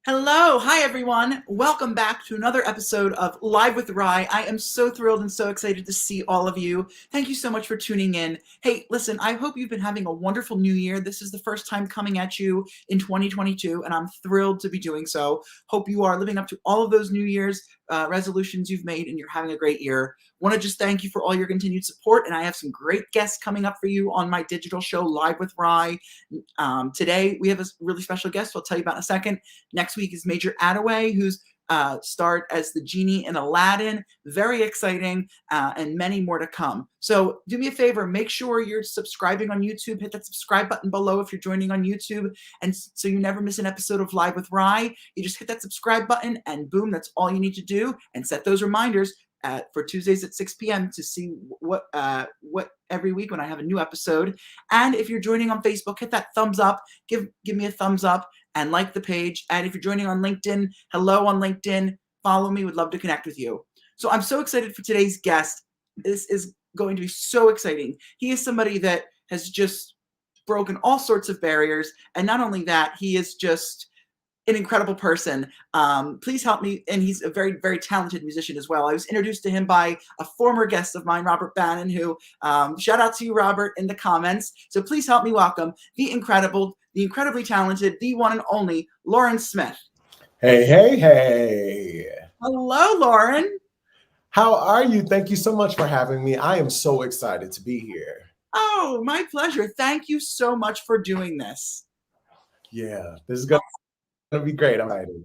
Hello. Hi, everyone. Welcome back to another episode of Live with Rye. I am so thrilled and so excited to see all of you. Thank you so much for tuning in. Hey, listen, I hope you've been having a wonderful new year. This is the first time coming at you in 2022, and I'm thrilled to be doing so. Hope you are living up to all of those New Year's resolutions you've made and you're having a great year. Want to just thank you for all your continued support, and I have some great guests coming up for you on my digital show, Live with Rye. Today, we have a really special guest I'll tell you about in a second. Next week is Major Attaway, who's starred as the genie in Aladdin. Very exciting, and many more to come. So do me a favor, make sure you're subscribing on YouTube. Hit that subscribe button below if you're joining on YouTube, and so you never miss an episode of Live with Rye. You just hit that subscribe button, and boom, that's all you need to do. And set those reminders for Tuesdays at 6 p.m. to see what every week when I have a new episode. And if you're joining on Facebook, hit that thumbs up. Give me a thumbs up and like the page. And if you're joining on LinkedIn, hello on LinkedIn. Follow me. Would love to connect with you. So I'm so excited for today's guest. This is going to be so exciting. He is somebody that has just broken all sorts of barriers. And not only that, he is just an incredible person. Please help me. And he's a very, very talented musician as well. I was introduced to him by a former guest of mine, Robert Bannon, who, shout out to you, Robert, in the comments. So please help me welcome the incredibly talented, the one and only Loren Smith. Hey, hey, hey. Hello, Loren. How are you? Thank you so much for having me. I am so excited to be here. Oh, my pleasure. Thank you so much for doing this. Yeah, this is going to be great. I'm excited.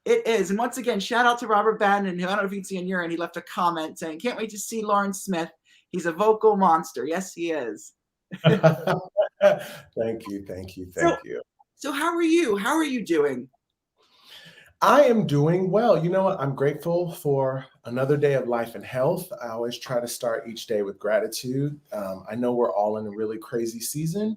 It is. And once again, shout out to Robert Bannon, who I don't know if you can see on your end, he left a comment saying, can't wait to see Loren Smith. He's a vocal monster. Yes, he is. Thank you, thank you, thank you. So how are you? How are you doing? I am doing well. You know what? I'm grateful for another day of life and health. I always try to start each day with gratitude. I know we're all in a really crazy season,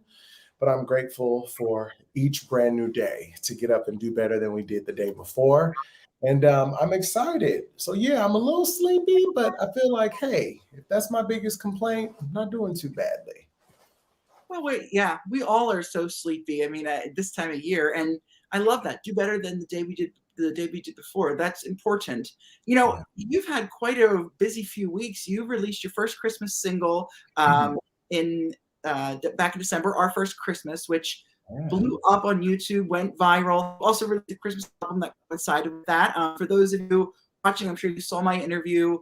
but I'm grateful for each brand new day to get up and do better than we did the day before. And I'm excited. So yeah, I'm a little sleepy, but I feel like, hey, if that's my biggest complaint, I'm not doing too badly. Well, wait, yeah, we all are so sleepy. I mean, this time of year, and I love that. Do better than the day we did before. That's important. You know, Yeah. you've had quite a busy few weeks. You released your first Christmas single in back in December, Our First Christmas, which blew up on YouTube, went viral. Also released the Christmas album that coincided with that. For those of you watching, I'm sure you saw my interview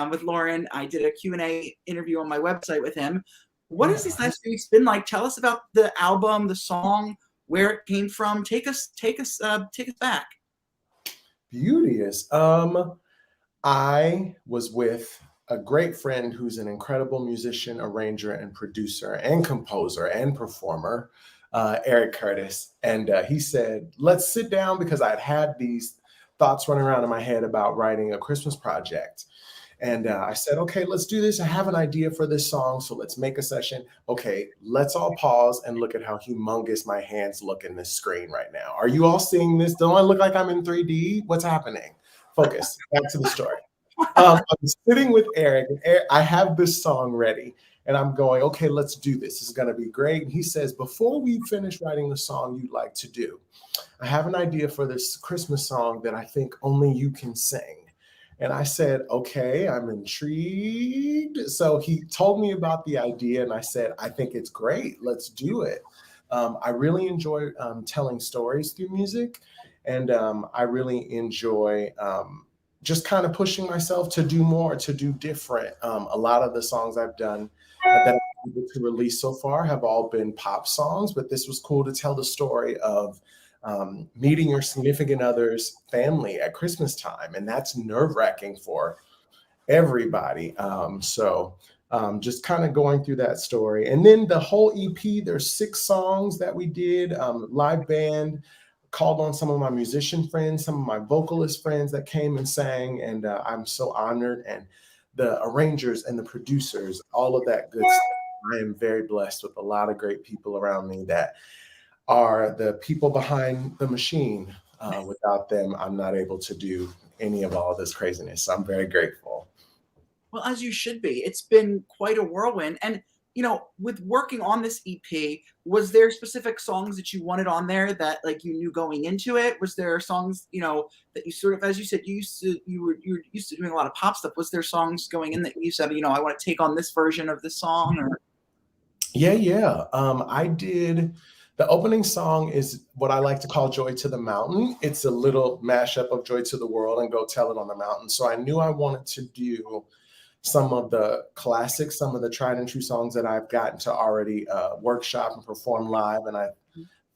with Loren. I did a Q&A interview on my website with him. What has these last few weeks been like? Tell us about the album, the song, where it came from. Take us back. Beauteous. I was with a great friend who's an incredible musician, arranger, and producer, and composer, and performer, Eric Curtis. And he said, let's sit down, because I'd had these thoughts running around in my head about writing a Christmas project. And I said, okay, let's do this. I have an idea for this song, so let's make a session. Okay, let's all pause and look at how humongous my hands look in this screen right now. Are you all seeing this? Don't I look like I'm in 3D? What's happening? Focus. Back to the story. I'm sitting with Eric, and I have this song ready. And I'm going, okay, let's do this. This is going to be great. And he says, before we finish writing the song you'd like to do, I have an idea for this Christmas song that I think only you can sing. And I said, okay, I'm intrigued. So he told me about the idea, and I said, I think it's great. Let's do it. I really enjoy telling stories through music, and I really enjoy just kind of pushing myself to do more, to do different. A lot of the songs I've done that I've been able to release so far have all been pop songs, but this was cool to tell the story of meeting your significant other's family at Christmas time. And that's nerve-wracking for everybody. Just kind of going through that story. And then the whole EP, there's 6 songs that we did, live band, called on some of my musician friends, some of my vocalist friends that came and sang. And I'm so honored. And the arrangers and the producers, all of that good stuff. I am very blessed with a lot of great people around me that are the people behind the machine. Without them, I'm not able to do any of all of this craziness. So I'm very grateful. Well, as you should be. It's been quite a whirlwind. And with working on this EP, was there specific songs that you wanted on there that like you knew going into it? Was there songs, that you sort of, as you said, you were used to doing a lot of pop stuff. Was there songs going in that you said, I want to take on this version of this song? Or Yeah. I did. The opening song is what I like to call Joy to the Mountain. It's a little mashup of Joy to the World and Go Tell It on the Mountain. So I knew I wanted to do some of the classics, some of the tried and true songs that I've gotten to already workshop and perform live. And I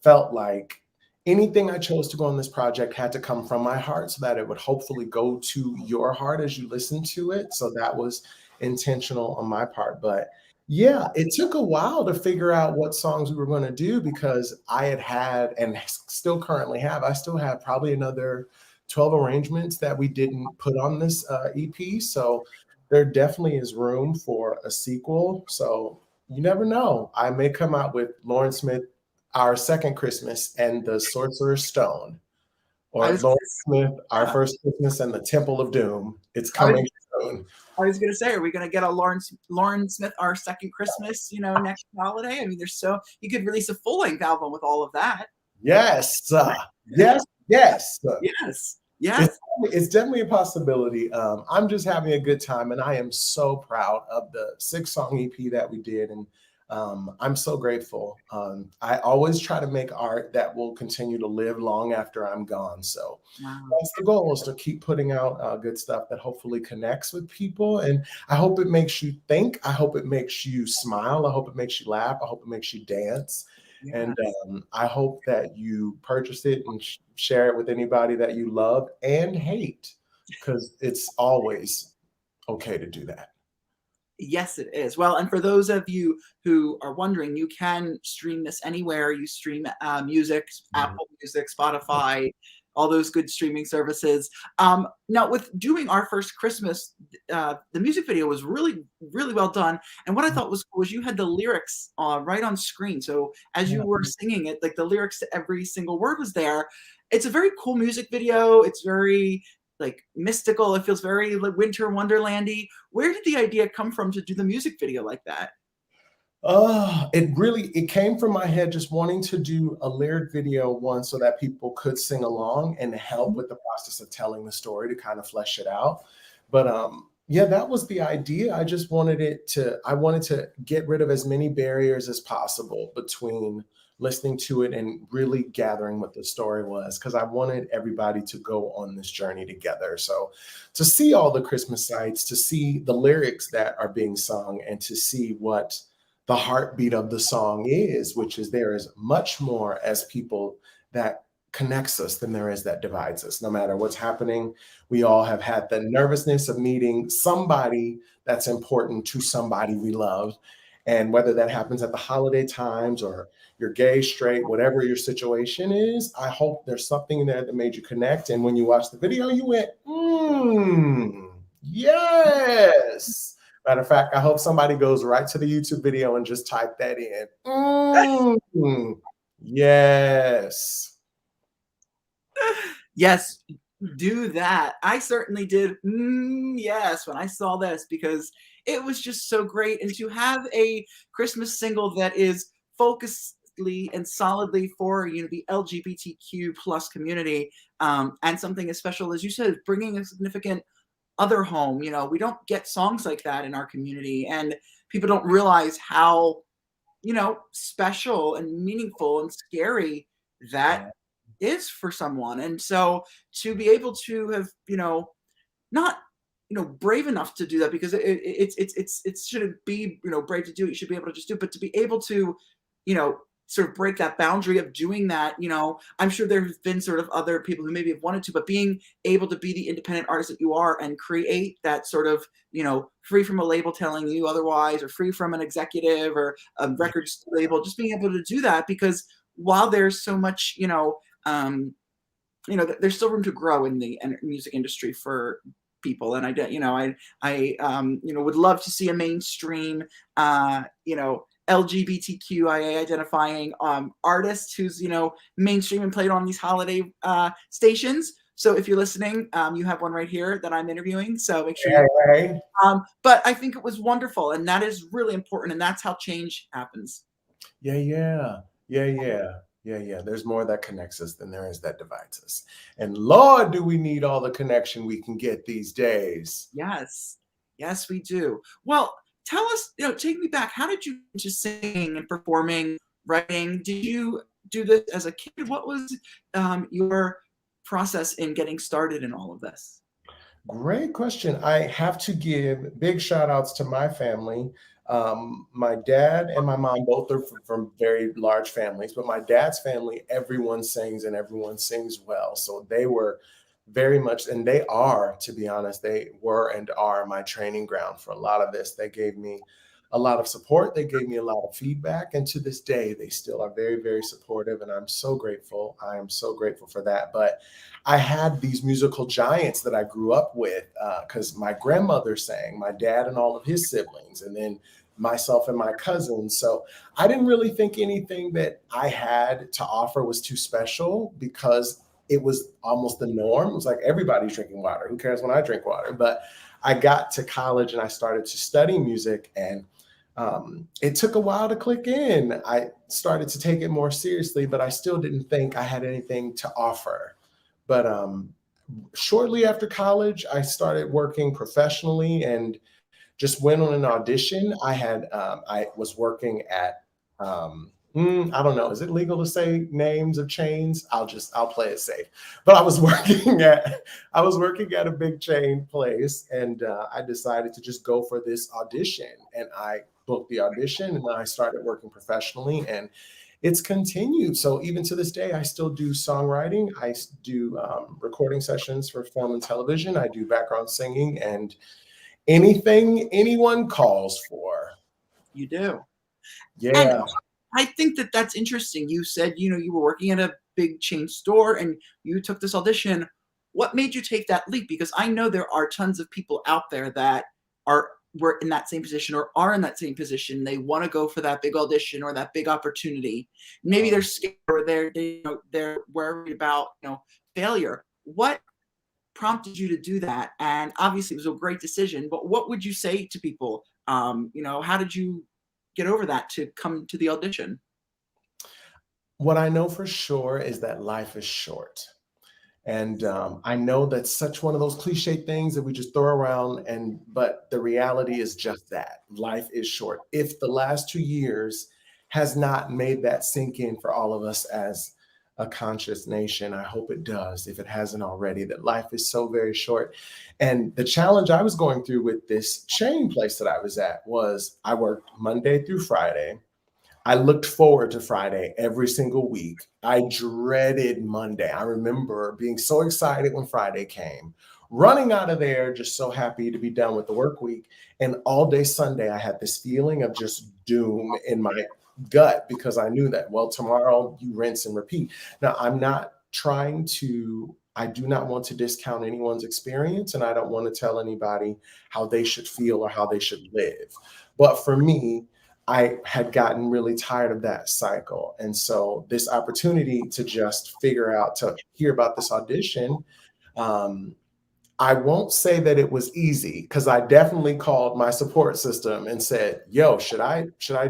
felt like anything I chose to go on this project had to come from my heart so that it would hopefully go to your heart as you listen to it. So that was intentional on my part. But yeah, it took a while to figure out what songs we were going to do because I had and still currently have, I still have probably another 12 arrangements that we didn't put on this EP. So there definitely is room for a sequel. So you never know. I may come out with Loren Smith, Our Second Christmas, and the Sorcerer's Stone. Or Loren Smith, Our First Christmas, and the Temple of Doom. It's coming soon. I was going to say, are we going to get a Loren Smith, Our Second Christmas, next holiday? I mean, you could release a full-length album with all of that. Yes. Yes. Yes. Yes. It's definitely a possibility. I'm just having a good time, and I am so proud of the 6-song EP that we did, and I'm so grateful. I always try to make art that will continue to live long after I'm gone. So that's the goal, is to keep putting out good stuff that hopefully connects with people. And I hope it makes you think. I hope it makes you smile. I hope it makes you laugh. I hope it makes you dance. Yeah. And I hope that you purchase it and share it with anybody that you love and hate, because it's always okay to do that. Yes, it is. Well, and for those of you who are wondering, you can stream this anywhere. You stream music, Apple Music, Spotify, all those good streaming services. Now, with doing Our First Christmas, the music video was really, really well done. And what I thought was cool was you had the lyrics right on screen. So as you were singing it, like the lyrics to every single word was there. It's a very cool music video. It's very like mystical. It feels very like winter wonderlandy. Where did the idea come from to do the music video like that? It came from my head, just wanting to do a lyric video, one, so that people could sing along and help with the process of telling the story to kind of flesh it out. But yeah, that was the idea. I just wanted to get rid of as many barriers as possible between listening to it and really gathering what the story was, because I wanted everybody to go on this journey together. So to see all the Christmas sights, to see the lyrics that are being sung, and to see what the heartbeat of the song is, which is there is much more as people that connects us than there is that divides us. No matter what's happening, we all have had the nervousness of meeting somebody that's important to somebody we love. And whether that happens at the holiday times or you're gay, straight, whatever your situation is, I hope there's something there that made you connect. And when you watched the video, you went, yes. Matter of fact, I hope somebody goes right to the YouTube video and just type that in. Yes. Yes, do that. I certainly did. Yes, when I saw this, because it was just so great. And to have a Christmas single that is focusedly and solidly for the LGBTQ plus community, and something as special as you said, bringing a significant other home. We don't get songs like that in our community, and people don't realize how special and meaningful and scary that is for someone. And so to be able to have not brave enough to do that, because it shouldn't be brave to do it, you should be able to just do it, but to be able to sort of break that boundary of doing that, I'm sure there's been sort of other people who maybe have wanted to, but being able to be the independent artist that you are and create that sort of free from a label telling you otherwise, or free from an executive or a record label, just being able to do that, because while there's so much there's still room to grow in the music industry for people. And I would love to see a mainstream LGBTQIA identifying artist who's mainstream and played on these holiday stations. So if you're listening, you have one right here that I'm interviewing. So make sure Hey, you. hey. But I think it was wonderful, and that is really important, and that's how change happens. Yeah, yeah, yeah, yeah, yeah, yeah. There's more that connects us than there is that divides us. And Lord, do we need all the connection we can get these days? Yes, yes, we do. Well, tell us, take me back. How did you get into singing and performing, writing? Did you do this as a kid? What was your process in getting started in all of this? Great question. I have to give big shout outs to my family. My dad and my mom both are from very large families, but my dad's family, everyone sings and everyone sings well. So they were very much, and they are, to be honest, they were and are my training ground for a lot of this. They gave me a lot of support. They gave me a lot of feedback. And to this day, they still are very, very supportive. And I'm so grateful. I am so grateful for that. But I had these musical giants that I grew up with because my grandmother sang, my dad and all of his siblings, and then myself and my cousins. So I didn't really think anything that I had to offer was too special because it was almost the norm. It was like everybody's drinking water. Who cares when I drink water? But I got to college and I started to study music, and it took a while to click in. I started to take it more seriously, but I still didn't think I had anything to offer. But shortly after college, I started working professionally and just went on an audition. I was working at I don't know, is it legal to say names of chains? I'll play it safe. But I was working at a big chain place, and I decided to just go for this audition, and I booked the audition, and then I started working professionally, and it's continued. So even to this day, I still do songwriting. I do recording sessions for film and television. I do background singing and anything anyone calls for. You do. And Yeah. I think that that's interesting. You said, you were working at a big chain store and you took this audition. What made you take that leap? Because I know there are tons of people out there that were in that same position or are in that same position. They want to go for that big audition or that big opportunity. Maybe they're scared or they're worried about, failure. What prompted you to do that? And obviously it was a great decision, but what would you say to people? How did you get over that to come to the audition? What I know for sure is that life is short. And I know that's such one of those cliche things that we just throw around, but the reality is just that life is short. If the last 2 years has not made that sink in for all of us as a conscious nation, I hope it does, if it hasn't already, that life is so very short. And the challenge I was going through with this chain place that I was at was I worked Monday through Friday. I looked forward to Friday every single week. I dreaded Monday. I remember being so excited when Friday came, running out of there, just so happy to be done with the work week. And all day Sunday, I had this feeling of just doom in my gut because I knew that, well, tomorrow you rinse and repeat. Now, I do not want to discount anyone's experience, and I don't want to tell anybody how they should feel or how they should live. But for me, I had gotten really tired of that cycle. And so this opportunity to just to hear about this audition, um, I won't say that it was easy because I definitely called my support system and said, yo, should I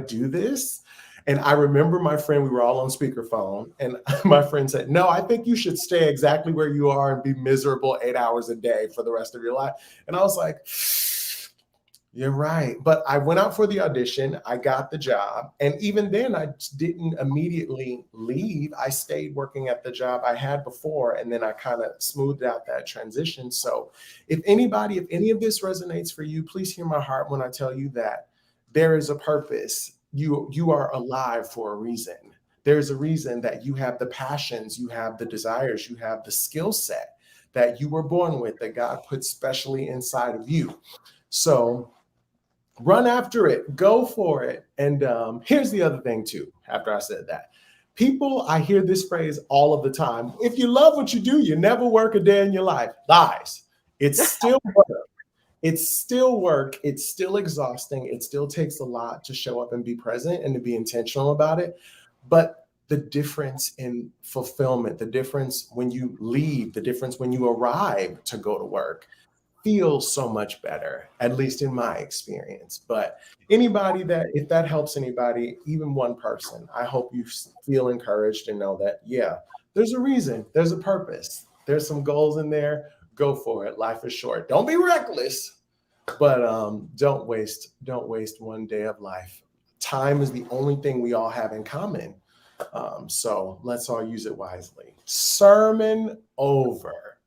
do this? And I remember my friend, we were all on speakerphone, and my friend said, no, I think you should stay exactly where you are and be miserable 8 hours a day for the rest of your life. And I was like, you're right. But I went out for the audition. I got the job. And even then, I didn't immediately leave. I stayed working at the job I had before. And then I kind of smoothed out that transition. So if any of this resonates for you, please hear my heart when I tell you that there is a purpose. You are alive for a reason. There's a reason that you have the passions, you have the desires, you have the skill set that you were born with, that God put specially inside of you. So run after it, go for it. And here's the other thing too, after I said that. I hear this phrase all of the time. If you love what you do, you never work a day in your life. Lies. It's still work. It's still work. It's still exhausting. It still takes a lot to show up and be present and to be intentional about it. But the difference in fulfillment, the difference when you leave, the difference when you arrive to go to work feels so much better, at least in my experience. But anybody that, if that helps anybody, even one person, I hope you feel encouraged and know that, yeah, there's a reason, there's a purpose, there's some goals in there. Go for it. Life is short. Don't be reckless, but don't waste one day of life. Time is the only thing we all have in common. So let's all use it wisely. Sermon over.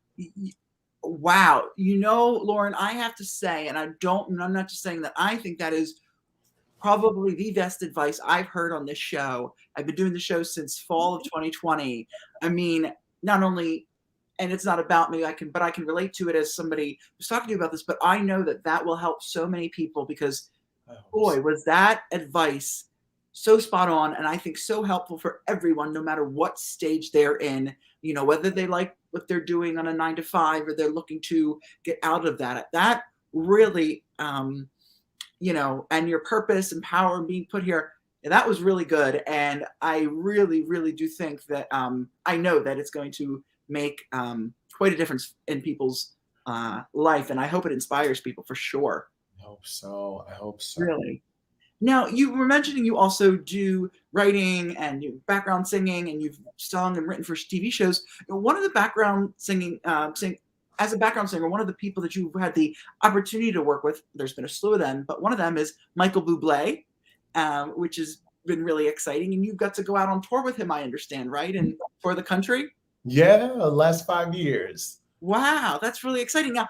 Wow. Loren, I have to say, and I'm not just saying that, I think that is probably the best advice I've heard on this show. I've been doing the show since fall of 2020. I mean, not only, and it's not about me, but I can relate to it as somebody who's talking to you about this, but I know that will help so many people, because boy, was that advice so spot on, and I think so helpful for everyone, no matter what stage they're in, whether they like what they're doing on a 9 to 5 or they're looking to get out of that. That really, and your purpose and power being put here, that was really good. And I really, really do think that I know that it's going to make quite a difference in people's life, and I hope it inspires people for sure. I hope so. Really. Now, you were mentioning you also do writing and you background singing, and you've sung and written for TV shows. One of the background singing, as a background singer, one of the people that you've had the opportunity to work with, there's been a slew of them, but one of them is Michael Bublé, which has been really exciting. And you've got to go out on tour with him, I understand, right? And for the country? Yeah, last 5 years. Wow, that's really exciting. Now,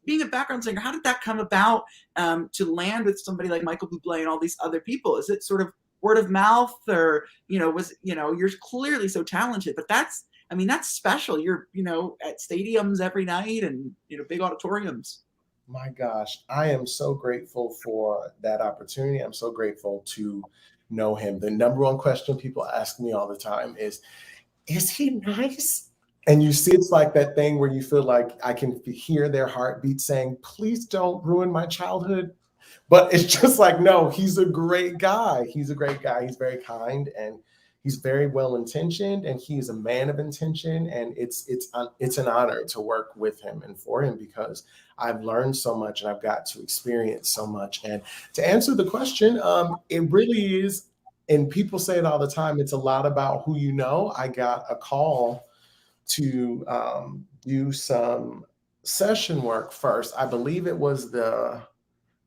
being a background singer, how did that come about, to land with somebody like Michael Bublé and all these other people? Is it sort of word of mouth, or, you're clearly so talented, but that's special. You're, at stadiums every night and, big auditoriums. My gosh, I am so grateful for that opportunity. I'm so grateful to know him. The number one question people ask me all the time is he nice? And you see, it's like that thing where you feel like I can hear their heartbeat saying, please don't ruin my childhood. But it's just like, no, he's a great guy. He's a great guy. He's very kind, and he's very well-intentioned, and he's a man of intention. And it's an honor to work with him and for him, because I've learned so much and I've got to experience so much. And to answer the question, it really is, and people say it all the time, it's a lot about who you know. I got a call to do some session work first. I believe it was the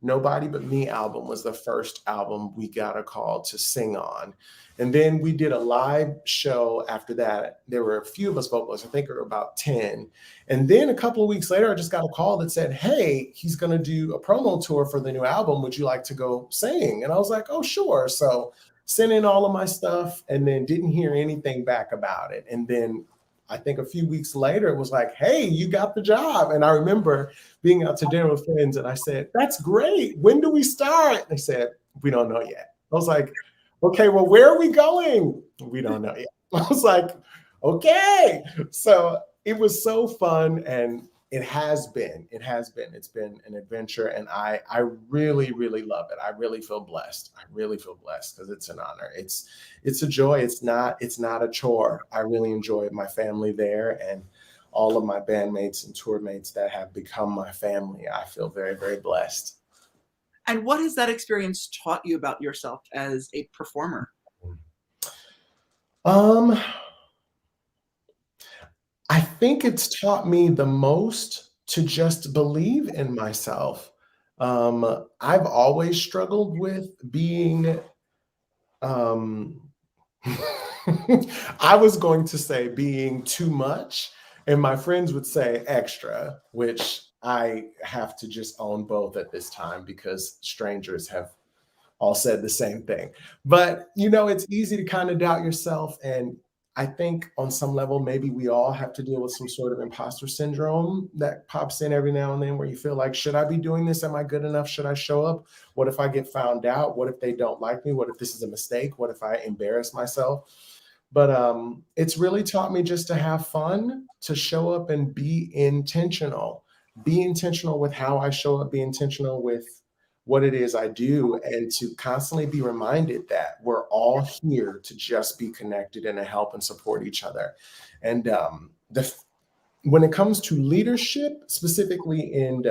Nobody But Me album was the first album we got a call to sing on. And then we did a live show after that. There were a few of us vocalists, I think there were about 10. And then a couple of weeks later, I just got a call that said, hey, he's going to do a promo tour for the new album. Would you like to go sing? And I was like, oh, sure. So sent in all of my stuff and then didn't hear anything back about it. And then I think a few weeks later, it was like, hey, you got the job. And I remember being out to dinner with friends, and I said, that's great. When do we start? And they said, we don't know yet. I was like, okay, well, where are we going? We don't know yet. I was like, okay. So it was so fun, and it's been an adventure, and I really, really love it. I really feel blessed. Because it's an honor. It's a joy. It's not a chore. I really enjoy my family there, and all of my bandmates and tour mates that have become my family. I feel very, very blessed. And what has that experience taught you about yourself as a performer? I think it's taught me the most to just believe in myself. I've always struggled with being, I was going to say being too much, and my friends would say extra, which I have to just own both at this time, because strangers have all said the same thing. But, it's easy to kind of doubt yourself. And I think on some level, maybe we all have to deal with some sort of imposter syndrome that pops in every now and then, where you feel like, should I be doing this? Am I good enough? Should I show up? What if I get found out? What if they don't like me? What if this is a mistake? What if I embarrass myself? But it's really taught me just to have fun, to show up and be intentional with how I show up, be intentional with what it is I do, and to constantly be reminded that we're all here to just be connected and to help and support each other. And when it comes to leadership, specifically in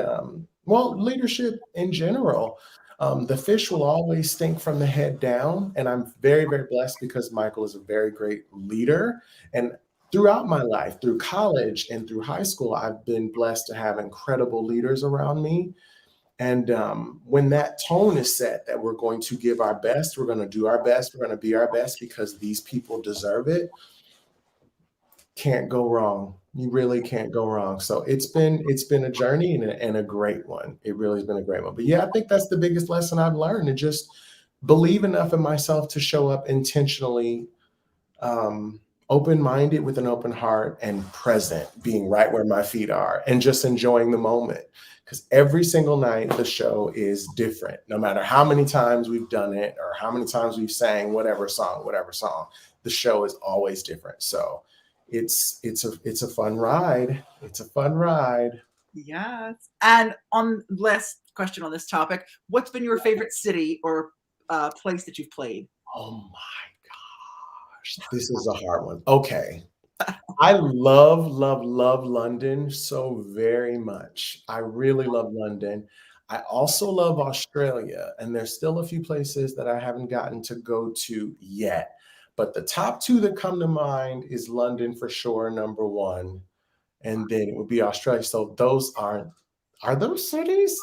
well, leadership in general, the fish will always stink from the head down. And I'm very, very blessed because Michael is a very great leader. And throughout my life, through college and through high school, I've been blessed to have incredible leaders around me. And when that tone is set that we're going to give our best, we're going to do our best, we're going to be our best because these people deserve it, can't go wrong. You really can't go wrong. So it's been a journey and a great one. It really has been a great one. But yeah, I think that's the biggest lesson I've learned, to just believe enough in myself to show up intentionally, open-minded with an open heart and present, being right where my feet are and just enjoying the moment. Because every single night the show is different, no matter how many times we've done it or how many times we've sang whatever song, the show is always different. So it's a fun ride. It's a fun ride. Yes. And on last question on this topic, what's been your favorite city or place that you've played? Oh my gosh, this is a hard one. Okay. I love, love, love London so very much. I really love London. I also love Australia, and there's still a few places that I haven't gotten to go to yet. But the top two that come to mind is London for sure, number one, and then it would be Australia. So are those cities?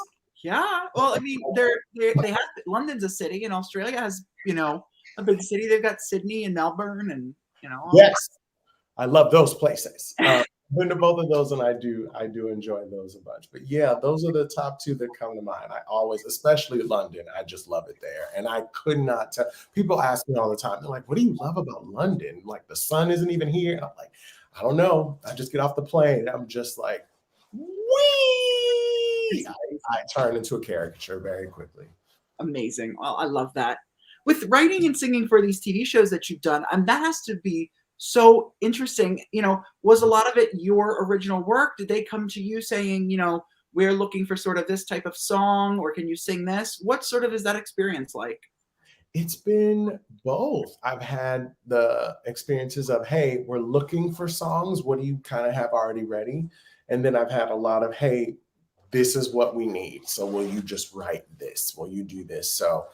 Yeah. Well, I mean, they have London's a city, and Australia has a big city. They've got Sydney and Melbourne, and all Yes, I love those places. Been to both of those, and I do enjoy those a bunch. But yeah, those are the top two that come to mind. I always, especially London, I just love it there. And I could not tell. People ask me all the time, they're like, "What do you love about London? Like the sun isn't even here." And I'm like, I don't know. I just get off the plane. I'm just like, wee! I turn into a caricature very quickly. amazing. Well, I love that. With writing and singing for these TV shows that you've done, and that has to be so interesting. Was a lot of it your original work? Did they come to you saying, we're looking for sort of this type of song, or can you sing this? What sort of is that experience like? It's been both. I've had the experiences of, hey, we're looking for songs. What do you kind of have already ready? And then I've had a lot of, hey, this is what we need. So will you just write this? Will you do this? So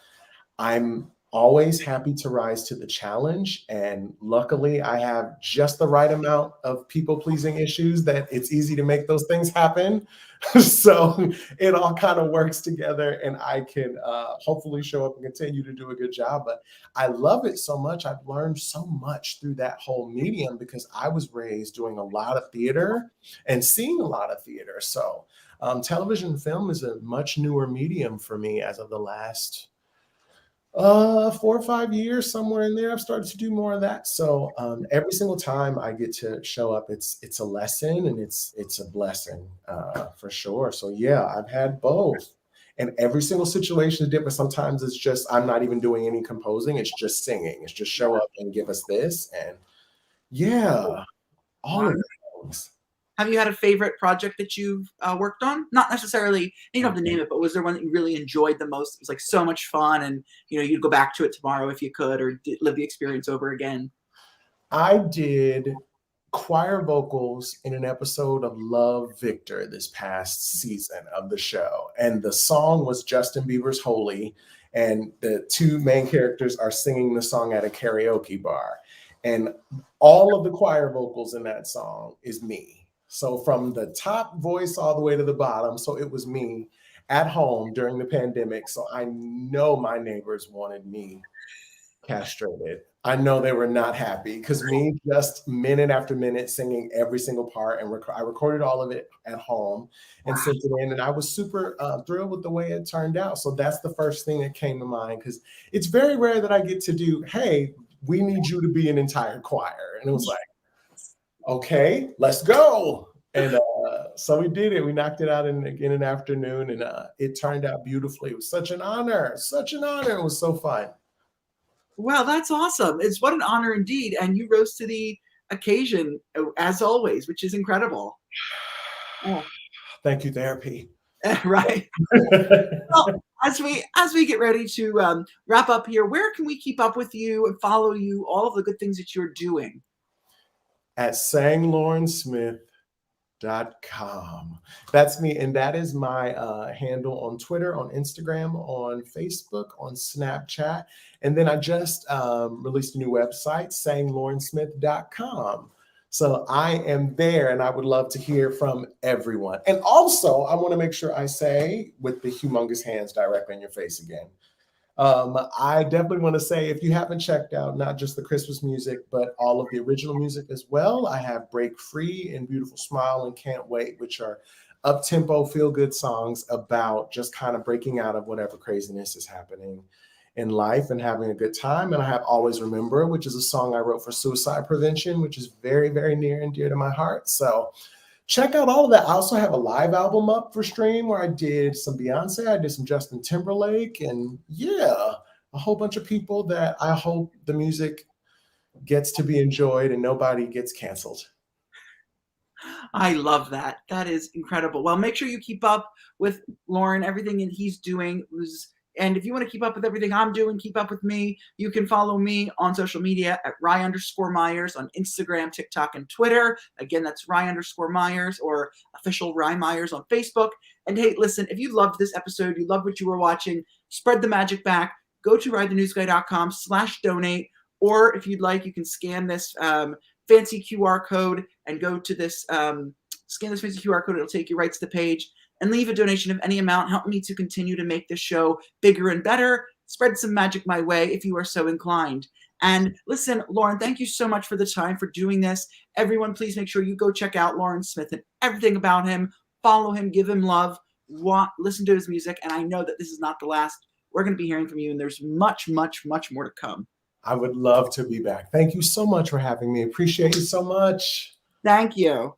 I'm always happy to rise to the challenge. And luckily, I have just the right amount of people pleasing issues that it's easy to make those things happen. So it all kind of works together, and I can hopefully show up and continue to do a good job. But I love it so much. I've learned so much through that whole medium because I was raised doing a lot of theater and seeing a lot of theater. So television and film is a much newer medium for me as of the last 4 or 5 years, somewhere in there. I've started to do more of that. So every single time I get to show up, it's a lesson and it's a blessing for sure. So yeah, I've had both. And every single situation is different. Sometimes it's just I'm not even doing any composing. It's just singing. It's just show up and give us this. And yeah, all Wow. of those. Have you had a favorite project that you've worked on? Not necessarily, you don't have to name it, but was there one that you really enjoyed the most? It was like so much fun, and you'd go back to it tomorrow if you could, or live the experience over again. I did choir vocals in an episode of Love Victor this past season of the show. And the song was Justin Bieber's Holy. And the two main characters are singing the song at a karaoke bar. And all of the choir vocals in that song is me. So from the top voice all the way to the bottom. So it was me at home during the pandemic. So I know my neighbors wanted me castrated. I know they were not happy because me just minute after minute singing every single part, and I recorded all of it at home and sent it in, and I was super thrilled with the way it turned out. So that's the first thing that came to mind because it's very rare that I get to do, hey, we need you to be an entire choir. And it was like, okay, let's go. And so we did it. We knocked it out in an afternoon, and it turned out beautifully. It was such an honor, such an honor. It was so fun. Well, that's awesome. It's what an honor indeed. And you rose to the occasion as always, which is incredible. Oh. Thank you, therapy. Right. Well, as we get ready to wrap up here, where can we keep up with you and follow you? All of the good things that you're doing. At sanglorensmith.com. That's me, and that is my handle on Twitter, on Instagram, on Facebook, on Snapchat, and then I just released a new website, sanglorensmith.com. So I am there, and I would love to hear from everyone. And also, I want to make sure I say, with the humongous hands directly in your face again, I definitely want to say, if you haven't checked out not just the Christmas music, but all of the original music as well, I have Break Free and Beautiful Smile and Can't Wait, which are up-tempo, feel-good songs about just kind of breaking out of whatever craziness is happening in life and having a good time. And I have Always Remember, which is a song I wrote for suicide prevention, which is very, very near and dear to my heart. So check out all of that. I also have a live album up for stream where I did some Beyonce, I did some Justin Timberlake, and yeah, a whole bunch of people that I hope the music gets to be enjoyed and nobody gets canceled. I love that. That is incredible. Well, make sure you keep up with Loren, everything that he's doing. And if you want to keep up with everything I'm doing, keep up with me. You can follow me on social media at Rye_Myers on Instagram, TikTok, and Twitter. Again, that's Rye_Myers or official Rye Myers on Facebook. And hey, listen, if you loved this episode, you loved what you were watching, spread the magic back. Go to ridethenewsguy.com/donate. Or if you'd like, you can scan this fancy QR code and go to this, scan this fancy QR code. It'll take you right to the page and leave a donation of any amount. Help me to continue to make this show bigger and better. Spread some magic my way if you are so inclined. And listen, Loren, thank you so much for the time for doing this. Everyone, please make sure you go check out Loren Smith and everything about him. Follow him, give him love, listen to his music. And I know that this is not the last. We're going to be hearing from you, and there's much, much, much more to come. I would love to be back. Thank you so much for having me. Appreciate you so much. Thank you.